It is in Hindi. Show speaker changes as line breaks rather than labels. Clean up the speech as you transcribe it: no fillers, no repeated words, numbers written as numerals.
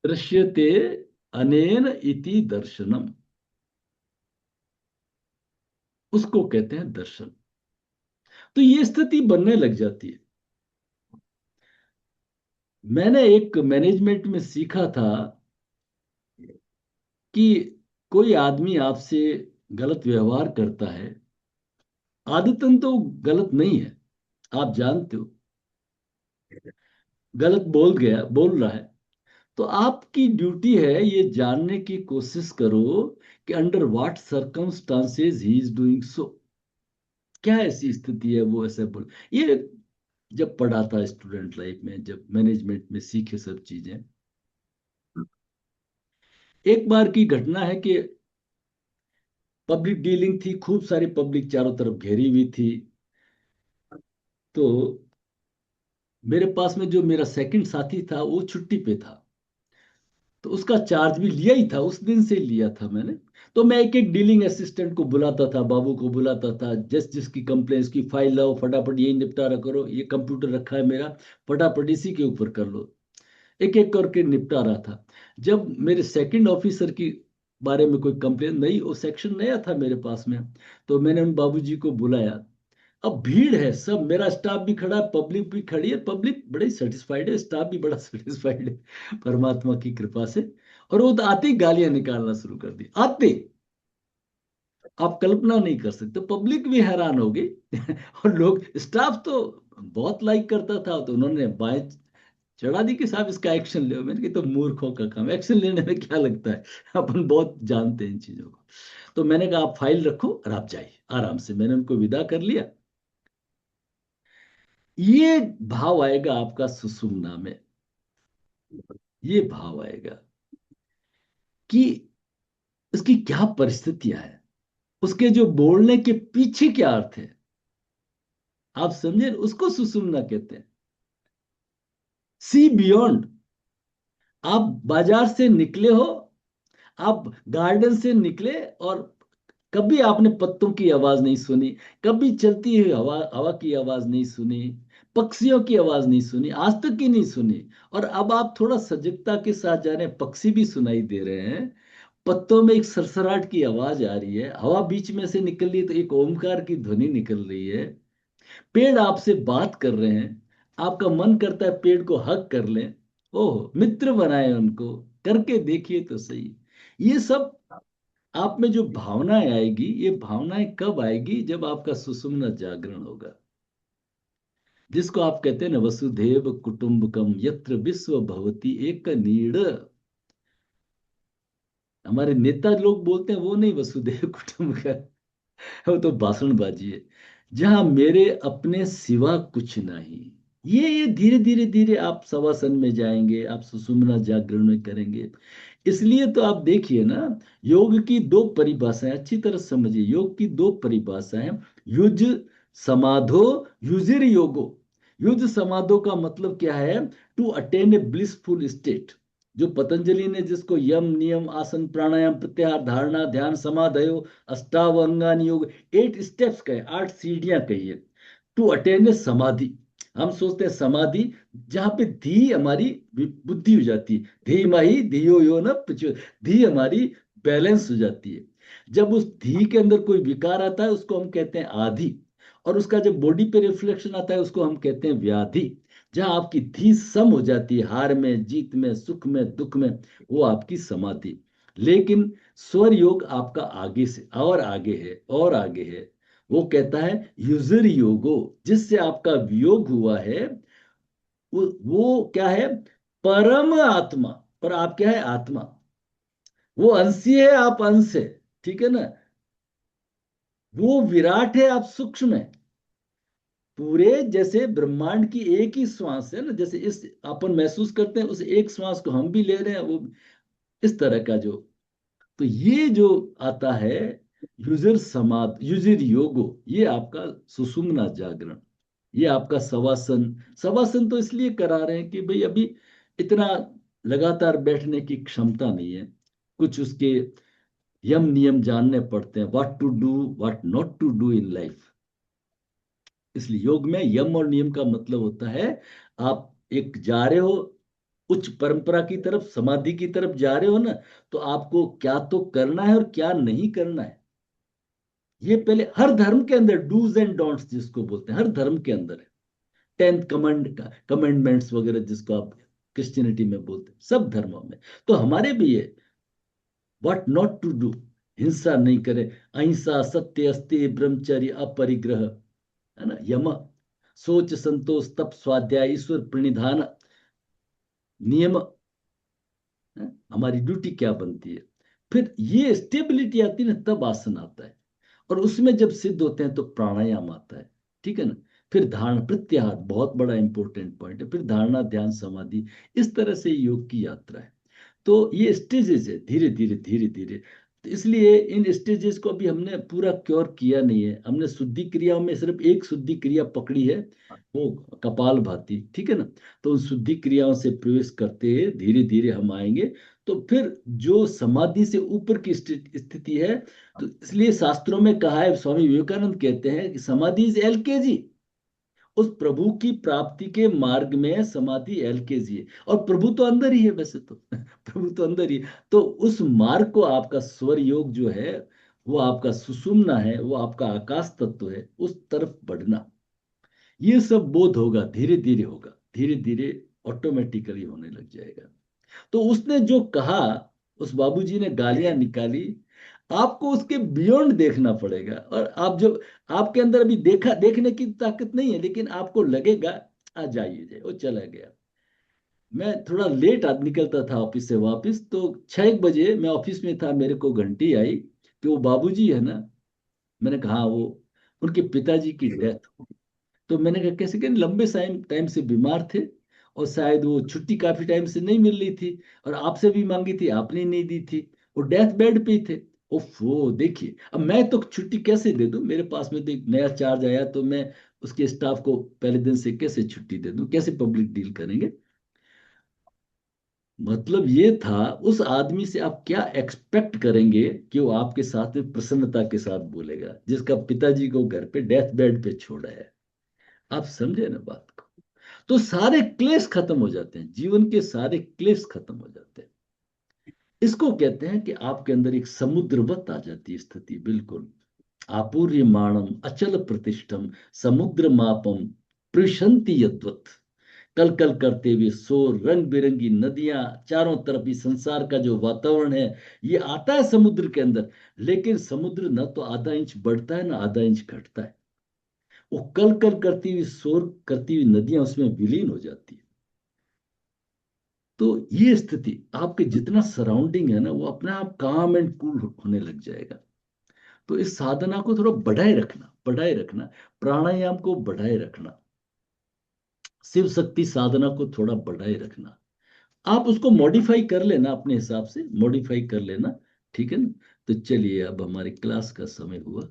दृश्यते अनेन इति दर्शनम, उसको कहते हैं दर्शन। तो ये स्थिति बनने लग जाती है। मैंने एक मैनेजमेंट में सीखा था कि कोई आदमी आपसे गलत व्यवहार करता है, आदतन तो गलत नहीं है, आप जानते हो, गलत बोल रहा है, तो आपकी ड्यूटी है ये जानने की कोशिश करो कि under what circumstances he is doing so, क्या ऐसी स्थिति है वो ऐसे बोल। ये जब पढ़ा था स्टूडेंट लाइफ में, जब मैनेजमेंट में सीखे सब चीजें। एक बार की घटना है कि पब्लिक डीलिंग थी, खूब सारी पब्लिक चारों तरफ घेरी हुई थी। तो मेरे पास में जो मेरा सेकंड साथी था वो छुट्टी पे था, तो उसका चार्ज भी लिया ही था, उस दिन से लिया था मैंने। तो मैं एक एक डीलिंग असिस्टेंट को बुलाता था, बाबू को बुलाता था, जिसकी कंप्लेंट्स की फाइल लाओ फटाफट, यही निपटारा करो, ये कंप्यूटर रखा है मेरा, फटाफट इसी के ऊपर कर लो। एक एक करके निपटा रहा था। जब मेरे सेकंड ऑफिसर की बारे में कोई कंप्लेन, नहीं वो सेक्शन नया था मेरे पास में, तो मैंने उन बाबूजी को बुलाया। अब भीड़ है, सब मेरा स्टाफ भी खड़ा है, पब्लिक भी खड़ी है, पब्लिक बड़ी सेटिस्फाइड है, स्टाफ भी बड़ा सेटिस्फाइड है परमात्मा की कृपा से। और वो तो आते ही गालियां निकालना शुरू कर दी, आते, आप कल्पना नहीं कर सकते, पब्लिक भी हैरान हो गई और लोग, स्टाफ तो बहुत लाइक करता था, तो उन्होंने बाएं चढ़ा दी कि साहब इसका एक्शन ले। मैंने कहा तो मूर्खों का काम, एक्शन लेने में क्या लगता है, अपन बहुत जानते हैं इन चीजों को। तो मैंने कहा आप फाइल रखो और आप जाइए आराम से, मैंने उनको विदा कर लिया। ये भाव आएगा आपका सुषुम्ना में, ये भाव आएगा कि उसकी क्या परिस्थितियां हैं, उसके जो बोलने के पीछे क्या अर्थ है, आप समझे, उसको सुषुम्ना कहते हैं। See beyond. आप बाजार से निकले हो, आप गार्डन से निकले, और कभी आपने पत्तों की आवाज नहीं सुनी, कभी चलती हुई हवा हवा की आवाज नहीं सुनी, पक्षियों की आवाज नहीं सुनी, आज तक की नहीं सुनी। और अब आप थोड़ा सजगता के साथ जा रहे हैं, पक्षी भी सुनाई दे रहे हैं, पत्तों में एक सरसराहट की आवाज आ रही है, हवा बीच में से निकल रही है तो एक ओमकार की ध्वनि निकल रही है, पेड़ आपसे बात कर रहे हैं, आपका मन करता है पेड़ को हक कर लें, ओह मित्र बनाए उनको, करके देखिए तो सही। ये सब आप में जो भावनाएं आएगी, ये भावनाएं कब आएगी, जब आपका सुषुम्ना जागरण होगा, जिसको आप कहते हैं ना वसुधैव कुटुंबकम यत्र विश्व भवति एक नीड़। हमारे नेता लोग बोलते हैं वो नहीं वसुधैव कुटुंबकम, वो तो भाषणबाजी है। जहां मेरे अपने सिवा कुछ नहीं, ये धीरे धीरे धीरे आप शवासन में जाएंगे, आप सुषुम्ना जागरण में करेंगे। इसलिए तो आप देखिए ना, योग की दो परिभाषाएं अच्छी तरह समझिए, योग की दो परिभाषाएं, युज समाधो, युजिर योगो। युज समाधो का मतलब क्या है, to attain a blissful state, जो पतंजलि ने जिसको यम नियम आसन प्राणायाम प्रत्याहार धारणा ध्यान समाधयो अष्टावंगान योग, 8 स्टेप्स कहे, 8 सीढ़ियां कही है, टू अटेन ए समाधि। हम सोचते हैं समाधि, जहां पे धी हमारी बुद्धि हो जाती है, धी माही धियो यो न प्रचो, धी हमारी बैलेंस हो जाती है। जब उस धी के अंदर कोई विकार आता है उसको हम कहते हैं आधि, और उसका जब बॉडी पे रिफ्लेक्शन आता है उसको हम कहते हैं व्याधि। जहां आपकी धी सम हो जाती है, हार में जीत में सुख में दुख में, वो आपकी समाधि। लेकिन स्वर योग आपका आगे से और आगे है और आगे है, वो कहता है युजर योगो, जिससे आपका वियोग हुआ है, वो क्या है, परम आत्मा, और आप क्या है, आत्मा। वो अंशी है, आप अंश है, ठीक है ना, वो विराट है, आप सूक्ष्म है। पूरे जैसे ब्रह्मांड की एक ही श्वास है ना, जैसे इस अपन महसूस करते हैं, उस एक श्वास को हम भी ले रहे हैं, वो इस तरह का जो, तो ये जो आता है युजिर योगो, ये आपका सुषुम्ना जागरण, ये आपका शवासन। शवासन तो इसलिए करा रहे हैं कि भाई अभी इतना लगातार बैठने की क्षमता नहीं है, कुछ उसके यम नियम जानने पड़ते हैं, what to do what not to do in life. इसलिए योग में यम और नियम का मतलब होता है, आप एक जा रहे हो, उच्च परंपरा की तरफ, समाधि की तरफ जा रहे हो ना, तो आपको क्या तो करना है और क्या नहीं करना है, ये पहले हर धर्म के अंदर डूज एंड डोंट्स जिसको बोलते हैं, हर धर्म के अंदर है। 10 कमेंडमेंट्स वगैरह जिसको आप क्रिश्चियनिटी में बोलते हैं, सब धर्मों में। तो हमारे भी है, व्हाट नॉट टू डू, हिंसा नहीं करे, अहिंसा, सत्य, अस्तेय, ब्रह्मचर्य, अपरिग्रह, है ना, यम, सोच, संतोष, तप, स्वाध्याय, ईश्वर प्रणिधान, नियम, है? हमारी ड्यूटी क्या बनती है। फिर ये स्टेबिलिटी आती है ना, तब आसन आता है। और उसमें जब सिद्ध होते हैं तो प्राणायाम आता है, ठीक है ना। फिर धारणा, प्रत्याहार बहुत बड़ा इंपॉर्टेंट पॉइंट है, फिर धारणा, ध्यान, समाधि, इस तरह से योग की यात्रा है। तो ये स्टेजेस है, धीरे धीरे धीरे धीरे। तो इसलिए इन स्टेजेस को अभी हमने पूरा क्योर किया नहीं है, हमने शुद्धि क्रियाओं में सिर्फ एक शुद्धि क्रिया पकड़ी है, वो कपाल भाती, ठीक है ना। तो उन शुद्धि क्रियाओं से प्रवेश करते धीरे धीरे हम आएंगे। तो फिर जो समाधि से ऊपर की स्थिति है, तो इसलिए शास्त्रों में कहा है, स्वामी विवेकानंद कहते हैं कि समाधि इज एलकेजी। उस प्रभु की प्राप्ति के मार्ग में समाधि एलकेजी है, और प्रभु तो अंदर ही है वैसे तो प्रभु तो अंदर ही है। तो उस मार्ग को, आपका स्वर योग जो है, वो आपका सुषुम्ना है, वो आपका आकाश तत्व है, उस तरफ बढ़ना, ये सब बोध होगा, धीरे धीरे होगा, धीरे धीरे ऑटोमेटिकली होने लग जाएगा। तो उसने जो कहा, उस बाबूजी ने गालियां निकाली, आपको उसके बियॉन्ड देखना पड़ेगा। और आप जो, आपके अंदर अभी देखा, देखने की ताकत नहीं है, लेकिन आपको लगेगा आ जाइए जाए, वो चला गया। मैं थोड़ा लेट आज निकलता था ऑफिस से वापस, तो 6 बजे मैं ऑफिस में था, मेरे को घंटी आई कि वो बाबूजी है ना। मैंने कहा, "हाँ, वो उनके पिताजी की डेथ।" तो मैंने कहा कैसे, कि लंबे टाइम टाइम से बीमार थे, और शायद वो छुट्टी काफी टाइम से नहीं मिल रही थी, और आपसे भी मांगी थी, आपने नहीं दी थी, वो डेथ बेड पे ही थे। ओफो, देखिए, अब मैं तो छुट्टी कैसे दे दूं, मेरे पास में तो एक नया चार्ज आया, तो मैं उसके स्टाफ को पहले दिन से कैसे छुट्टी दे दूं, कैसे पब्लिक डील करेंगे। मतलब ये था, उस आदमी से आप क्या एक्सपेक्ट करेंगे कि वो आपके साथ में प्रसन्नता के साथ बोलेगा, जिसका पिताजी को घर पे डेथ बेड पे छोड़ा है। आप समझे ना बात को। तो सारे क्लेश खत्म हो जाते हैं, जीवन के सारे क्लेश खत्म हो जाते हैं। इसको कहते हैं कि आपके अंदर एक समुद्रवत आ जाती है स्थिति, बिल्कुल। आपूर्यमाणम अचल प्रतिष्ठम समुद्र मापम प्रशंति यद्वत। कल कल करते हुए शोर, रंग बिरंगी नदियां, चारों तरफ इस संसार का जो वातावरण है, ये आता है समुद्र के अंदर। लेकिन समुद्र न तो आधा इंच बढ़ता है, ना आधा इंच घटता है। वो कल कल करती हुई, शोर करती हुई नदियां उसमें विलीन हो जाती है। तो ये स्थिति, आपके जितना सराउंडिंग है ना, वो अपने आप काम एंड कूल होने लग जाएगा। तो इस साधना को थोड़ा बढ़ाए रखना, बढ़ाए रखना, प्राणायाम को बढ़ाए रखना, शिव शक्ति साधना को थोड़ा बढ़ाए रखना। आप उसको मॉडिफाई कर लेना, अपने हिसाब से मॉडिफाई कर लेना, ठीक है ना। तो चलिए, अब हमारी क्लास का समय हुआ।